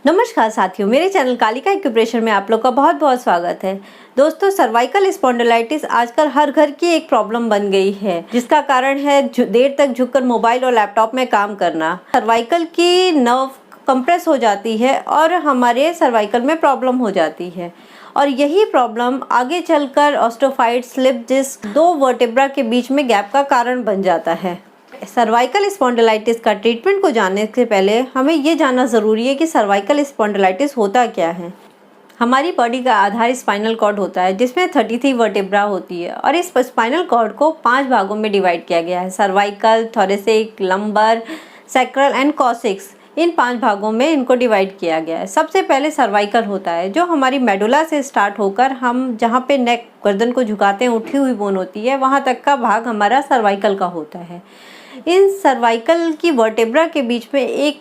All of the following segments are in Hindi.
नमस्कार साथियों, मेरे चैनल कालिका एक्यूप्रेशर में आप लोग का बहुत बहुत स्वागत है। दोस्तों, सर्वाइकल स्पॉन्डिलाइटिस आजकल हर घर की एक प्रॉब्लम बन गई है, जिसका कारण है देर तक झुककर मोबाइल और लैपटॉप में काम करना। सर्वाइकल की नर्व कंप्रेस हो जाती है और हमारे सर्वाइकल में प्रॉब्लम हो जाती है, और यही प्रॉब्लम आगे चलकर ऑस्टियोफाइट, स्लिप डिस्क, दो वर्टेब्रा के बीच में गैप का कारण बन जाता है। सर्वाइकल स्पॉन्डिलाइटिस का ट्रीटमेंट को जानने से पहले हमें ये जानना ज़रूरी है कि सर्वाइकल स्पॉन्डिलाइटिस होता क्या है। हमारी बॉडी का आधार स्पाइनल कॉर्ड होता है, जिसमें 33 वर्टेब्रा होती है, और इस स्पाइनल कॉर्ड को 5 भागों में डिवाइड किया गया है। Cervical, thoracic, lumbar, sacral and coccyx, इन 5 भागों में इनको डिवाइड किया गया है। सबसे पहले सर्वाइकल होता है, जो हमारी मेडुला से स्टार्ट होकर हम जहाँ पे नेक, गर्दन को झुकाते हैं, उठी हुई बोन होती है, वहाँ तक का भाग हमारा सर्वाइकल का होता है। इन सर्वाइकल की वर्टेब्रा के बीच में एक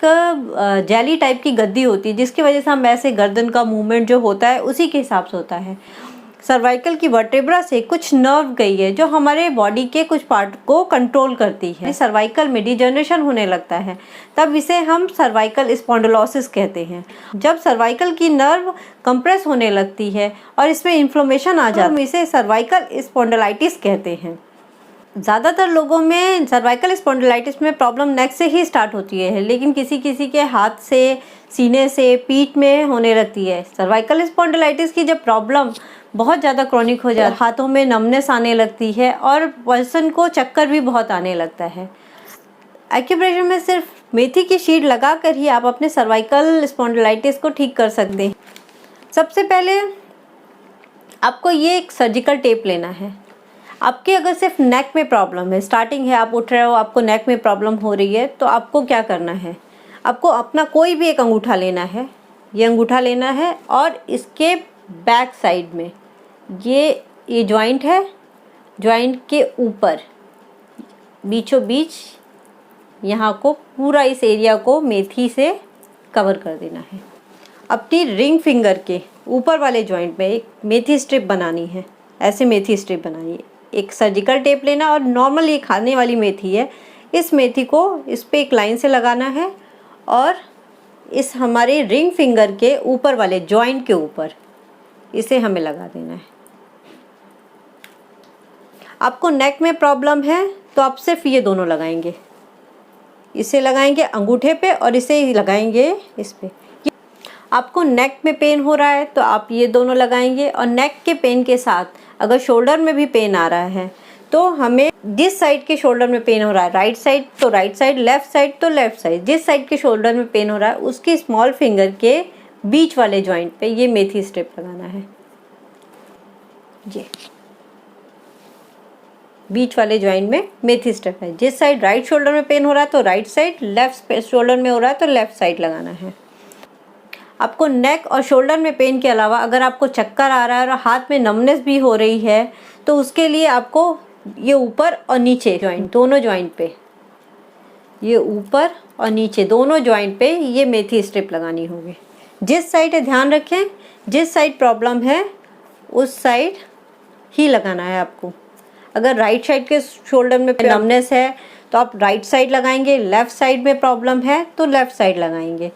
जेली टाइप की गद्दी होती है, जिसकी वजह से हम ऐसे गर्दन का मूवमेंट जो होता है उसी के हिसाब से होता है। सर्वाइकल की वर्टेब्रा से कुछ नर्व गई है जो hमारे बॉडी के कुछ पार्ट को कंट्रोल करती है। सर्वाइकल में डिजनरेशन होने लगता है, तब इसे हम सर्वाइकल स्पॉन्डिलोसिस कहते हैं। जब सर्वाइकल की नर्व कंप्रेस होने लगती है और इसमें इन्फ्लेमेशन आ जाता है, हम इसे सर्वाइकल स्पॉन्डिलाइटिस कहते हैं। ज़्यादातर लोगों में सर्वाइकल स्पॉन्डिलाइटिस में प्रॉब्लम नेक से ही स्टार्ट होती है, लेकिन किसी किसी के हाथ से, सीने से, पीठ में होने लगती है। सर्वाइकल स्पॉन्डिलाइटिस की जब प्रॉब्लम बहुत ज़्यादा क्रॉनिक हो जाती है, हाथों में नमनेस आने लगती है और पर्सन को चक्कर भी बहुत आने लगता है। एक्यूप्रेशर में सिर्फ मेथी की शीट लगाकर ही आप अपने सर्वाइकल स्पॉन्डिलाइटिस को ठीक कर सकते हैं। सबसे पहले आपको ये एक सर्जिकल टेप लेना है। आपके अगर सिर्फ नेक में प्रॉब्लम है, स्टार्टिंग है, आप उठ रहे हो, आपको नेक में प्रॉब्लम हो रही है, तो आपको क्या करना है, आपको अपना कोई भी एक अंगूठा लेना है। ये अंगूठा लेना है और इसके बैक साइड में ये जॉइंट है, जॉइंट के ऊपर बीचों बीच यहाँ को पूरा इस एरिया को मेथी से कवर कर देना है। अपनी रिंग फिंगर के ऊपर वाले जॉइंट में एक मेथी स्ट्रिप बनानी है। ऐसे मेथी स्ट्रिप बनानी है। एक सर्जिकल टेप लेना और नॉर्मल ये खाने वाली मेथी है, इस मेथी को इस पे एक लाइन से लगाना है और इस हमारे रिंग फिंगर के ऊपर वाले जॉइंट के ऊपर इसे हमें लगा देना है। आपको नेक में प्रॉब्लम है तो आप सिर्फ ये दोनों लगाएंगे, इसे लगाएंगे अंगूठे पे और इसे लगाएंगे इस पे। आपको नेक में पेन हो रहा है तो आप ये दोनों लगाएंगे, और नेक के पेन के साथ अगर शोल्डर में भी पेन आ रहा है तो हमें जिस साइड के शोल्डर में पेन हो रहा है, राइट साइड तो राइट साइड, लेफ्ट साइड तो लेफ्ट साइड, जिस साइड के शोल्डर में पेन हो रहा है उसकी स्मॉल फिंगर के बीच वाले जॉइंट पे ये मेथी स्ट्रिप लगाना है। ये बीच वाले जॉइंट में मेथी स्ट्रिप है। जिस साइड राइट शोल्डर में पेन हो रहा है तो राइट साइड, लेफ्ट शोल्डर में हो रहा है तो लेफ्ट साइड लगाना है। आपको नेक और शोल्डर में पेन के अलावा अगर आपको चक्कर आ रहा है और हाथ में नमनेस भी हो रही है, तो उसके लिए आपको ये ऊपर और नीचे जॉइंट, दोनों जॉइंट पे, ये ऊपर और नीचे दोनों जॉइंट पे ये मेथी स्ट्रिप लगानी होगी। जिस साइड है, ध्यान रखें, जिस साइड प्रॉब्लम है उस साइड ही लगाना है आपको। अगर राइट साइड के शोल्डर में नमनेस है तो आप राइट साइड लगाएंगे, लेफ़्ट साइड में प्रॉब्लम है तो लेफ़्ट साइड लगाएंगे।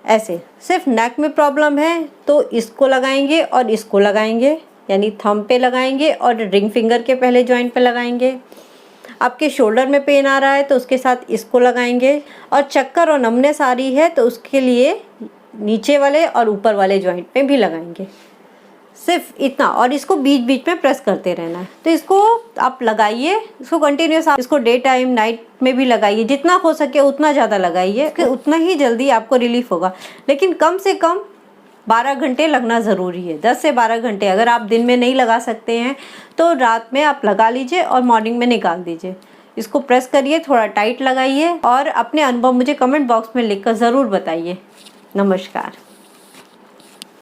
ऐसे सिर्फ नेक में प्रॉब्लम है तो इसको लगाएंगे और इसको लगाएंगे, यानी थंब पे लगाएंगे और रिंग फिंगर के पहले जॉइंट पे लगाएंगे। आपके शोल्डर में पेन आ रहा है तो उसके साथ इसको लगाएंगे, और चक्कर और नमनेस आ रही है तो उसके लिए नीचे वाले और ऊपर वाले जॉइंट पे भी लगाएंगे। सिर्फ इतना, और इसको बीच बीच में प्रेस करते रहना है। तो इसको आप लगाइए, इसको कंटिन्यूस, आप इसको डे टाइम, नाइट में भी लगाइए, जितना हो सके उतना ज़्यादा लगाइए, उतना ही जल्दी आपको रिलीफ होगा। लेकिन कम से कम 12 घंटे लगना ज़रूरी है, 10 से 12 घंटे। अगर आप दिन में नहीं लगा सकते हैं तो रात में आप लगा लीजिए और मॉर्निंग में निकाल दीजिए। इसको प्रेस करिए, थोड़ा टाइट लगाइए, और अपने अनुभव मुझे कमेंट बॉक्स में लिखकर ज़रूर बताइए। नमस्कार।